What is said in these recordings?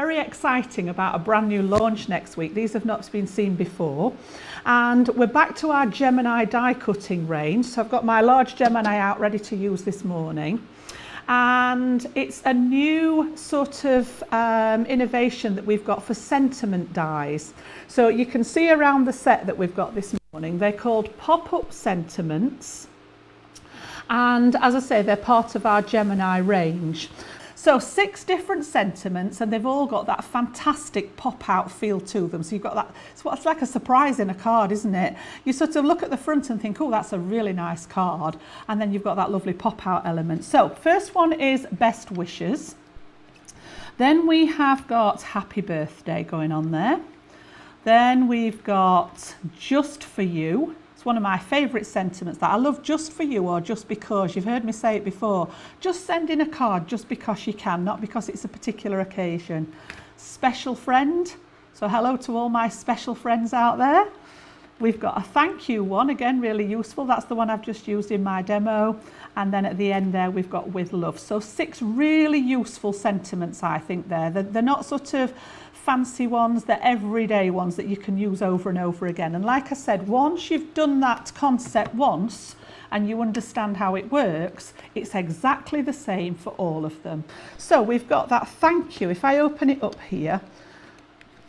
very exciting about a brand new launch next week. These have not been seen before. And we're back to our Gemini die cutting range. So I've got my large Gemini out ready to use this morning. And it's a new sort of innovation that we've got for sentiment dies. So you can see around the set that we've got this morning, they're called pop-up sentiments. And as I say, they're part of our Gemini range. So 6 different sentiments, and they've all got that fantastic pop-out feel to them. So you've got that, it's like a surprise in a card, isn't it? You sort of look at the front and think, oh, that's a really nice card. And then you've got that lovely pop-out element. So first one is best wishes. Then we have got happy birthday going on there. Then we've got just for you. One of my favourite sentiments that I love, just for you or just because. You've heard me say it before. Just send in a card just because you can, not because it's a particular occasion. Special friend. So hello to all my special friends out there. We've got a thank you one, again, really useful. That's the one I've just used in my demo. And then at the end there, we've got with love. So 6 really useful sentiments, I think, there. They're not sort of fancy ones, they're everyday ones that you can use over and over again. And like I said, once you've done that concept once and you understand how it works, it's exactly the same for all of them. So we've got that thank you. If I open it up here,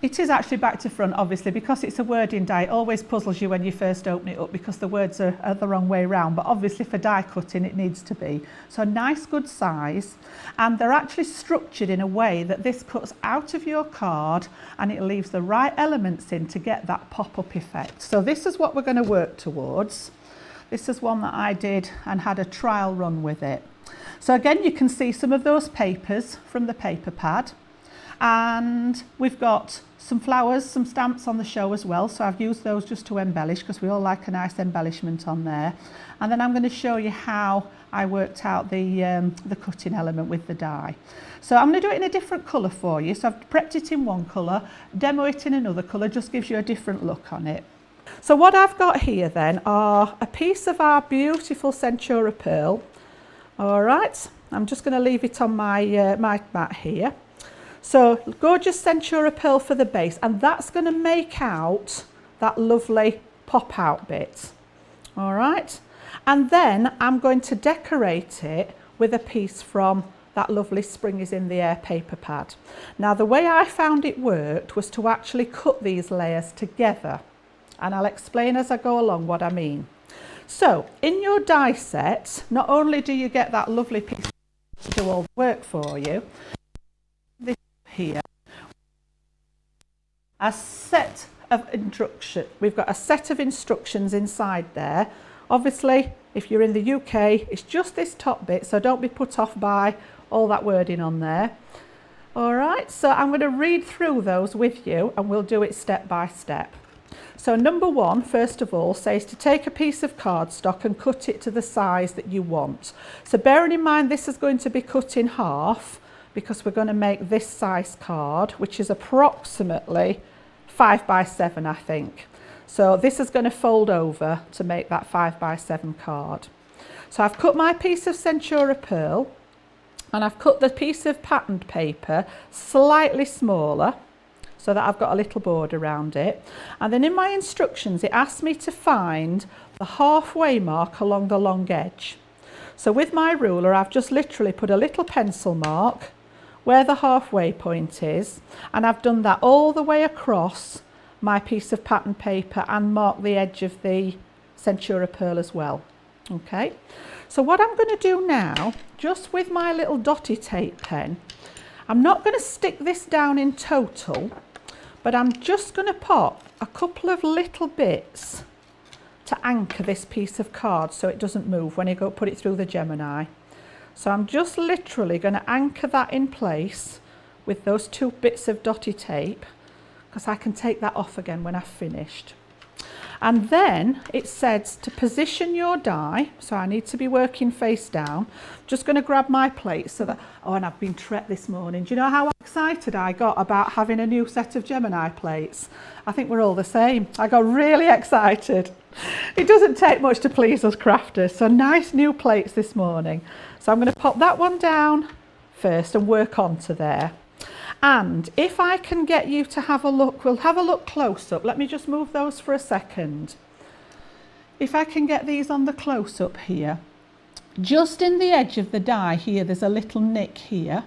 it is actually back to front, obviously, because it's a wording die. It always puzzles you when you first open it up because the words are the wrong way around. But obviously for die cutting, it needs to be. So nice, good size. And they're actually structured in a way that this cuts out of your card and it leaves the right elements in to get that pop-up effect. So this is what we're going to work towards. This is one that I did and had a trial run with it. So again, you can see some of those papers from the paper pad. And we've got some flowers, some stamps on the show as well. So I've used those just to embellish because we all like a nice embellishment on there. And then I'm going to show you how I worked out the cutting element with the die. So I'm going to do it in a different colour for you. So I've prepped it in one colour, demo it in another colour, just gives you a different look on it. So what I've got here then are a piece of our beautiful Centura pearl. All right, I'm just going to leave it on my, my mat here. So gorgeous Centura pearl for the base, and that's going to make out that lovely pop out bit. All right, and then I'm going to decorate it with a piece from that lovely Spring is in the Air paper pad. Now the way I found it worked was to actually cut these layers together, and I'll explain as I go along what I mean. So in your die set, not only do you get that lovely piece to do all the work for you, this here, a set of instructions. We've got a set of instructions inside there. Obviously, if you're in the UK, it's just this top bit, so don't be put off by all that wording on there. All right, so I'm going to read through those with you and we'll do it step by step. So number 1, first of all, says to take a piece of cardstock and cut it to the size that you want. So bearing in mind this is going to be cut in half, because we're going to make this size card, which is approximately 5 by 7, I think. So this is going to fold over to make that 5 by 7 card. So I've cut my piece of Centura pearl and I've cut the piece of patterned paper slightly smaller so that I've got a little border around it. And then in my instructions, it asks me to find the halfway mark along the long edge. So with my ruler, I've just literally put a little pencil mark where the halfway point is, and I've done that all the way across my piece of pattern paper and marked the edge of the Centura pearl as well. Okay, so what I'm going to do now, just with my little dotty tape pen, I'm not going to stick this down in total, but I'm just going to pop a couple of little bits to anchor this piece of card so it doesn't move when you go put it through the Gemini. So I'm just literally going to anchor that in place with those 2 bits of dotty tape, because I can take that off again when I've finished. And then it says to position your die, so I need to be working face down. Just going to grab my plate so that, oh, and I've been treated this morning. Do you know how excited I got about having a new set of Gemini plates? I think we're all the same. I got really excited. It doesn't take much to please us crafters, so nice new plates this morning. So I'm going to pop that one down first and work onto there. And if I can get you to have a look, we'll have a look close up. Let me just move those for a second. If I can get these on the close up here, just in the edge of the die here, there's a little nick here.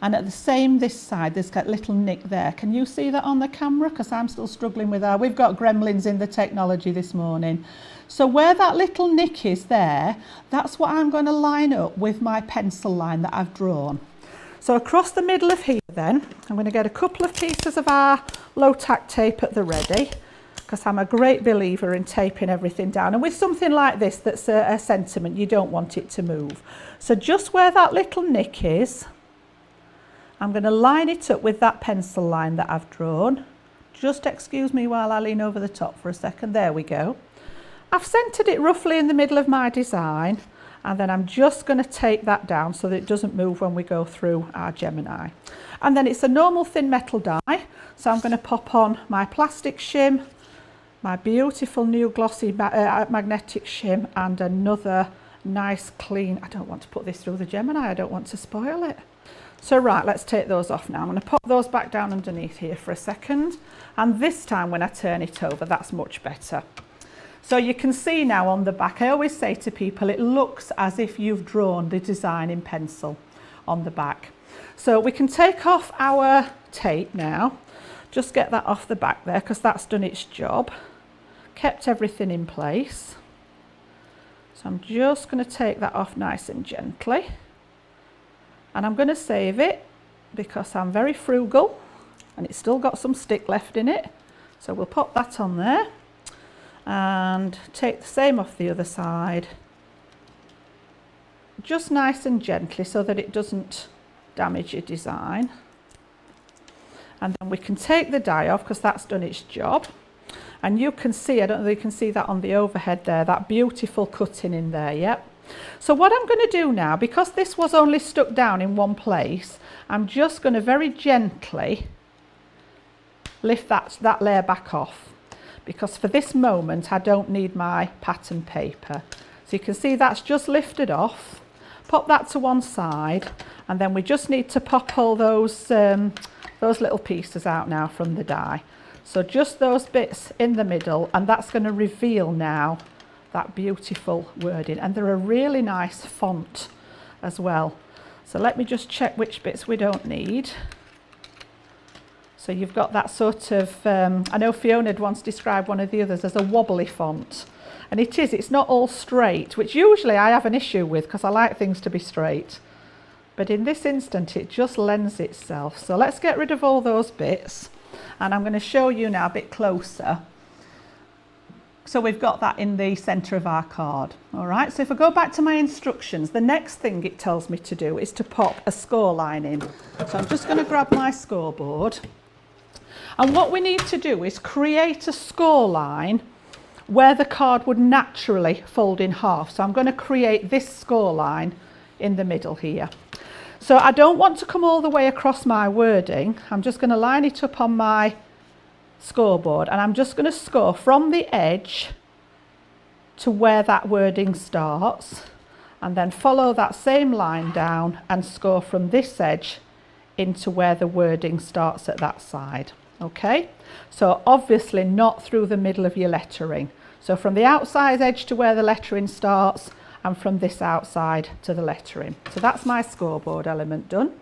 And at the same this side, there's got a little nick there. Can you see that on the camera? Because I'm still struggling with that. We've got gremlins in the technology this morning. So where that little nick is there, that's what I'm going to line up with my pencil line that I've drawn. So across the middle of here then, I'm going to get a couple of pieces of our low tack tape at the ready, because I'm a great believer in taping everything down. And with something like this that's a sentiment, you don't want it to move. So just where that little nick is, I'm going to line it up with that pencil line that I've drawn. Just excuse me while I lean over the top for a second. There we go. I've centered it roughly in the middle of my design, and then I'm just going to take that down so that it doesn't move when we go through our Gemini. And then it's a normal thin metal die, so I'm going to pop on my plastic shim, my beautiful new glossy magnetic shim, and another nice clean, I don't want to put this through the Gemini, I don't want to spoil it. So right, let's take those off now. I'm going to pop those back down underneath here for a second, and this time when I turn it over, that's much better. So you can see now on the back, I always say to people, it looks as if you've drawn the design in pencil on the back. So we can take off our tape now, just get that off the back there because that's done its job, kept everything in place. So I'm just going to take that off nice and gently, and I'm going to save it because I'm very frugal and it's still got some stick left in it. So we'll pop that on there. And take the same off the other side, just nice and gently so that it doesn't damage your design. And then we can take the die off because that's done its job. And you can see, I don't know if you can see that on the overhead there, that beautiful cutting in there, yep. So what I'm going to do now, because this was only stuck down in one place, I'm just going to very gently lift that layer back off. Because for this moment I don't need my pattern paper. So you can see that's just lifted off. Pop that to one side, and then we just need to pop all those little pieces out now from the die. So just those bits in the middle, and that's going to reveal now that beautiful wording, and they're a really nice font as well. So let me just check which bits we don't need. So you've got that sort of, I know Fiona had once described one of the others as a wobbly font. And it is, it's not all straight, which usually I have an issue with because I like things to be straight. But in this instance, it just lends itself. So let's get rid of all those bits. And I'm going to show you now a bit closer. So we've got that in the centre of our card. All right, so if I go back to my instructions, the next thing it tells me to do is to pop a score line in. So I'm just going to grab my scoreboard. And what we need to do is create a score line where the card would naturally fold in half. So I'm going to create this score line in the middle here. So I don't want to come all the way across my wording. I'm just going to line it up on my scoreboard, and I'm just going to score from the edge to where that wording starts, and then follow that same line down and score from this edge into where the wording starts at that side. Okay, so obviously not through the middle of your lettering. So from the outside edge to where the lettering starts, and from this outside to the lettering. So that's my scoreboard element done.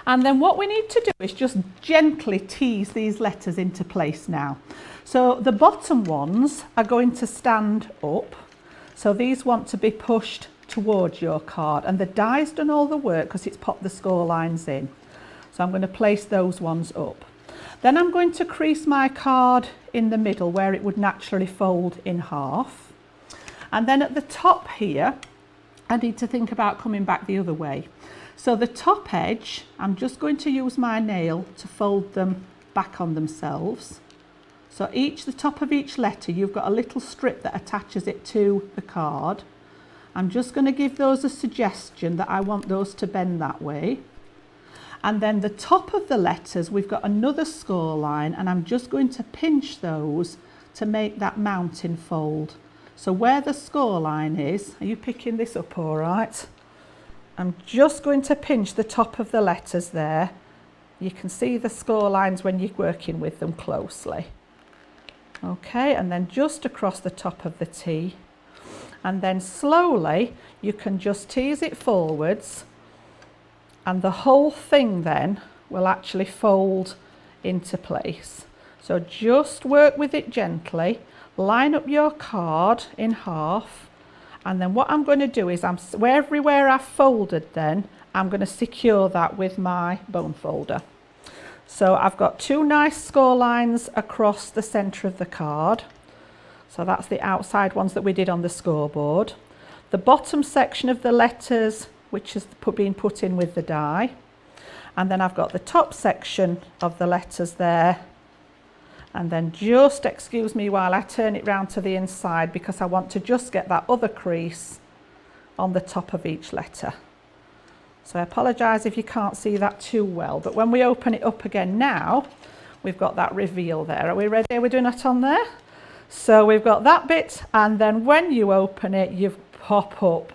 And then what we need to do is just gently tease these letters into place now. So the bottom ones are going to stand up. So these want to be pushed towards your card, and the die's done all the work because it's popped the score lines in. So I'm going to place those ones up. Then I'm going to crease my card in the middle where it would naturally fold in half. And then at the top here, I need to think about coming back the other way. So the top edge, I'm just going to use my nail to fold them back on themselves. So the top of each letter, you've got a little strip that attaches it to the card. I'm just going to give those a suggestion that I want those to bend that way. And then the top of the letters, we've got another score line, and I'm just going to pinch those to make that mountain fold. So where the score line is, are you picking this up all right? I'm just going to pinch the top of the letters there. You can see the score lines when you're working with them closely. Okay, and then just across the top of the T. And then slowly you can just tease it forwards, and the whole thing then will actually fold into place. So just work with it gently, line up your card in half, and then what I'm going to do is everywhere I've folded then, I'm going to secure that with my bone folder. So I've got two nice score lines across the centre of the card. So that's the outside ones that we did on the scoreboard. The bottom section of the letters, which is being put in with the die. And then I've got the top section of the letters there. And then just, excuse me while I turn it round to the inside, because I want to just get that other crease on the top of each letter. So I apologise if you can't see that too well, but when we open it up again now, we've got that reveal there. Are we ready? Are we doing that on there? So we've got that bit, and then when you open it, you pop up.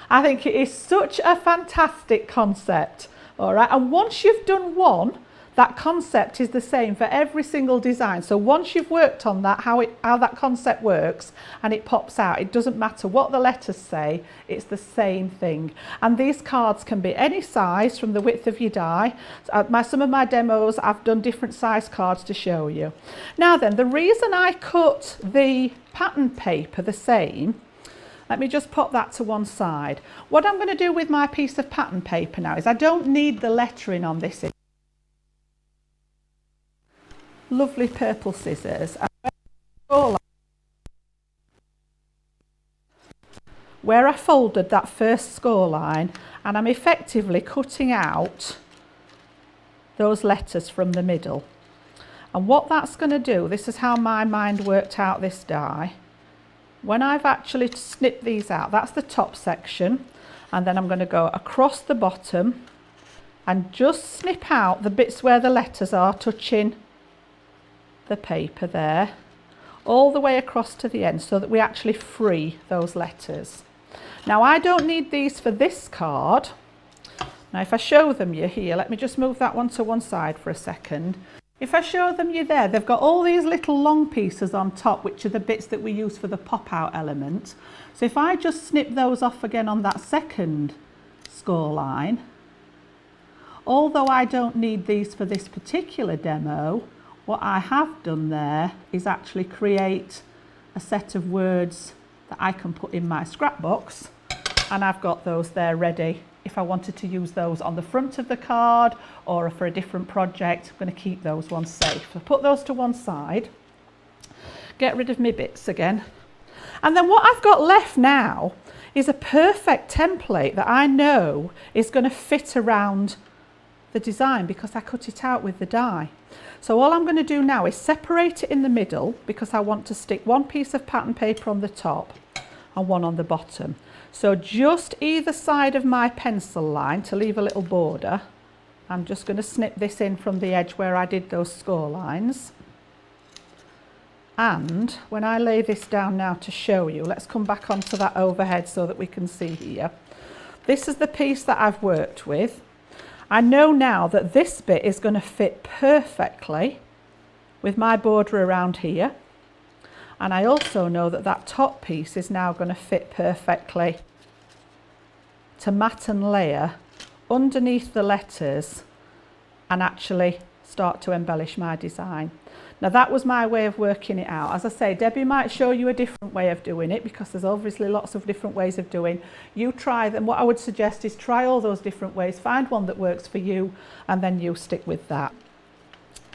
I think it is such a fantastic concept, all right? And once you've done one, that concept is the same for every single design. So once you've worked on that, how that concept works, and it pops out, it doesn't matter what the letters say, it's the same thing. And these cards can be any size from the width of your die. Some of my demos, I've done different size cards to show you. Now then, the reason I cut the pattern paper the same, let me just pop that to one side. What I'm going to do with my piece of pattern paper now is I don't need the lettering on this. Lovely purple scissors. Where I folded that first score line, and I'm effectively cutting out those letters from the middle. And what that's going to do, this is how my mind worked out this die. When I've actually snipped these out, that's the top section, and then I'm going to go across the bottom and just snip out the bits where the letters are touching the paper there, all the way across to the end, so that we actually free those letters. Now I don't need these for this card. Now if I show them you here, let me just move that one to one side for a second. If I show them you there, they've got all these little long pieces on top, which are the bits that we use for the pop out element. So if I just snip those off again on that second score line, although I don't need these for this particular demo, what I have done there is actually create a set of words that I can put in my scrapbox, and I've got those there ready if I wanted to use those on the front of the card or for a different project. I'm going to keep those ones safe. So put those to one side, get rid of my bits again, and then what I've got left now is a perfect template that I know is going to fit around the design because I cut it out with the die. So all I'm going to do now is separate it in the middle, because I want to stick one piece of pattern paper on the top and one on the bottom. So just either side of my pencil line, to leave a little border, I'm just going to snip this in from the edge where I did those score lines. And when I lay this down now to show you, let's come back onto that overhead so that we can see here. This is the piece that I've worked with. I know now that this bit is going to fit perfectly with my border around here, and I also know that that top piece is now going to fit perfectly to mat and layer underneath the letters and actually start to embellish my design. Now that was my way of working it out. As I say, Debbie might show you a different way of doing it, because there's obviously lots of different ways of doing. You try them. What I would suggest is try all those different ways, find one that works for you, and then you stick with that.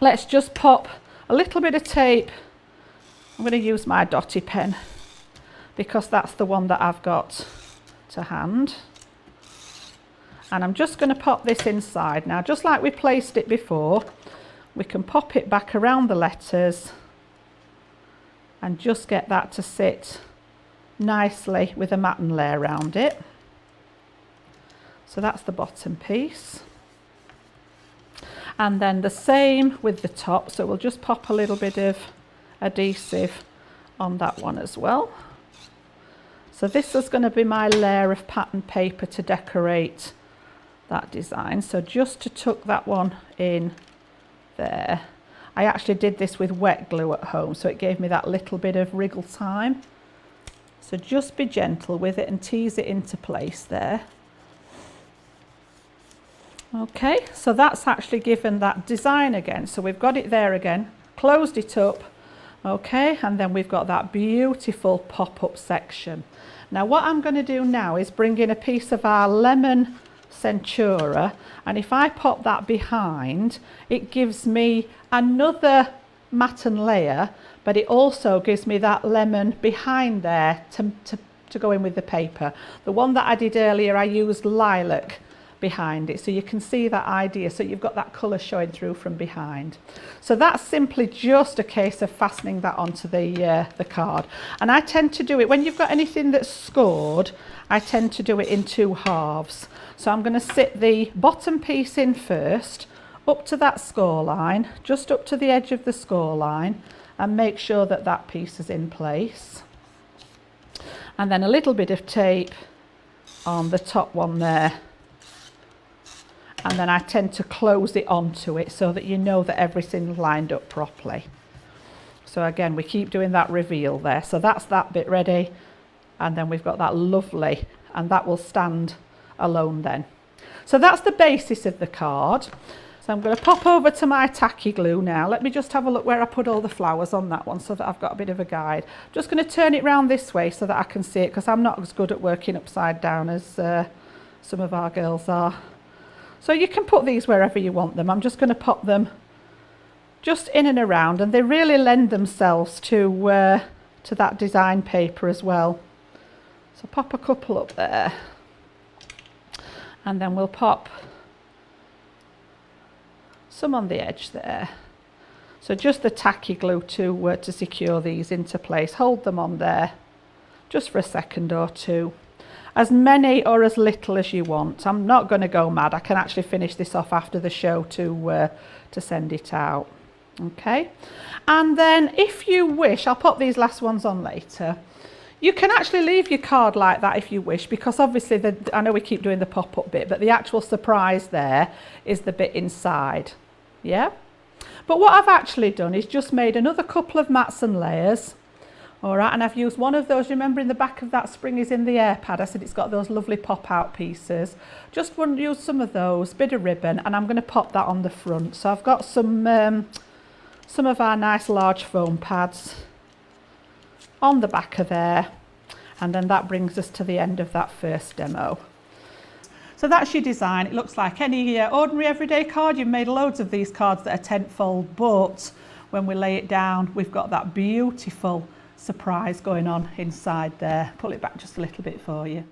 Let's just pop a little bit of tape. I'm going to use my dotty pen because that's the one that I've got to hand. And I'm just going to pop this inside. Now, just like we placed it before, we can pop it back around the letters and just get that to sit nicely with a matten layer around it. So that's the bottom piece. And then the same with the top. So we'll just pop a little bit of adhesive on that one as well. So this is going to be my layer of pattern paper to decorate that design. So just to tuck that one in there. I actually did this with wet glue at home, so it gave me that little bit of wriggle time. So just be gentle with it and tease it into place there. Okay, so that's actually given that design again. So we've got it there again, closed it up, okay, and then we've got that beautiful pop-up section. Now what I'm going to do now is bring in a piece of our lemon Centura, and if I pop that behind, it gives me another matten layer, but it also gives me that lemon behind there to go in with the paper. The one that I did earlier, I used lilac behind it, so you can see that idea, so you've got that colour showing through from behind. So that's simply just a case of fastening that onto the card, and I tend to do it when you've got anything that's scored. I tend to do it in 2 halves. So I'm going to sit the bottom piece in first, up to that score line, just up to the edge of the score line, and make sure that that piece is in place. And then a little bit of tape on the top one there. And then I tend to close it onto it so that you know that everything's lined up properly. So again, we keep doing that reveal there. So that's that bit ready. And then we've got that lovely, and that will stand alone then. So that's the basis of the card. So I'm going to pop over to my tacky glue now. Let me just have a look where I put all the flowers on that one so that I've got a bit of a guide. Just going to turn it round this way so that I can see it, because I'm not as good at working upside down as some of our girls are. So you can put these wherever you want them. I'm just going to pop them just in and around, and they really lend themselves to that design paper as well. So pop a couple up there, and then we'll pop some on the edge there. So just the tacky glue to secure these into place. Hold them on there just for a second or two. As many or as little as you want. I'm not going to go mad. I can actually finish this off after the show to send it out. Okay, and then if you wish, I'll pop these last ones on later. You can actually leave your card like that if you wish, because obviously I know we keep doing the pop-up bit, but the actual surprise there is the bit inside. Yeah, but what I've actually done is just made another couple of mats and layers. All right, and I've used one of those, remember in the back of that spring is in the air pad, I said it's got those lovely pop-out pieces. Just want to use some of those, bit of ribbon, and I'm going to pop that on the front. So I've got some of our nice large foam pads on the back of there, and then that brings us to the end of that first demo. So that's your design. It looks like any ordinary everyday card. You've made loads of these cards that are tentfold, but when we lay it down, we've got that beautiful surprise going on inside there. Pull it back just a little bit for you.